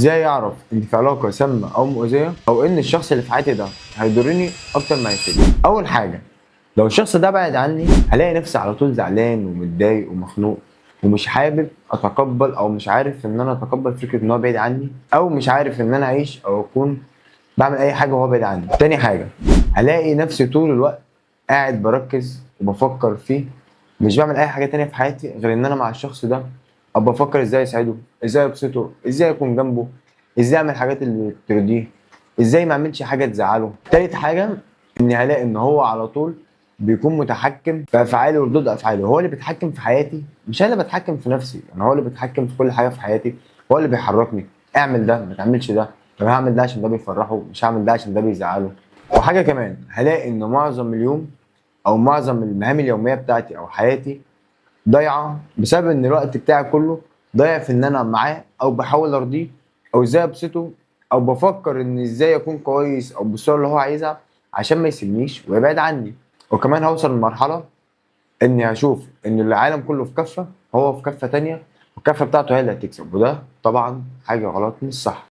ازاي اعرف ان في علاقه سامه او مؤذيه، او ان الشخص اللي في حياتي ده هيضرني اكتر ما هيفيدني؟ اول حاجه، لو الشخص ده بعد عني هلاقي نفسي على طول زعلان ومتضايق ومخنوق، ومش حابب اتقبل او مش عارف ان انا اتقبل فكره ان هو بعيد عني، او مش عارف ان انا اعيش او اكون بعمل اي حاجه وهو بعيد عني. تاني حاجه، هلاقي نفسي طول الوقت قاعد بركز وبفكر فيه، مش بعمل اي حاجه تانية في حياتي غير ان انا مع الشخص ده، ابقى بفكر ازاي اساعده، ازاي ابسطه، ازاي اكون جنبه، ازاي اعمل الحاجات اللي ترضيه، ازاي ما اعملش حاجه تزعله. تالت حاجه، اني هلاقي ان هو على طول بيكون متحكم في افعالي وردود افعالي، هو اللي بيتحكم في حياتي، مش انا اللي بتحكم في نفسي. يعني هو اللي بيتحكم في كل حاجه في حياتي، هو اللي بيحركني، اعمل ده ما تعملش ده، طب هعمل ده عشان ده بيفرحه، مش هعمل ده عشان ده بيزعله. وحاجه كمان، هلاقي ان معظم اليوم او معظم المهام اليوميه بتاعتي او حياتي ضايعه بسبب ان الوقت بتاعي كله ضايع في ان انا معاه، او بحاول ارضيه، او ازاي ابسطه، او بفكر ان ازاي اكون كويس او بالصوره اللي هو عايزها عشان ما يسيبنيش ويبعد عني. وكمان هوصل لمرحله اني هشوف ان العالم كله في كفه، هو في كفه تانية، والكفه بتاعته هي اللي هتكسب، وده طبعا حاجه غلط مش صح.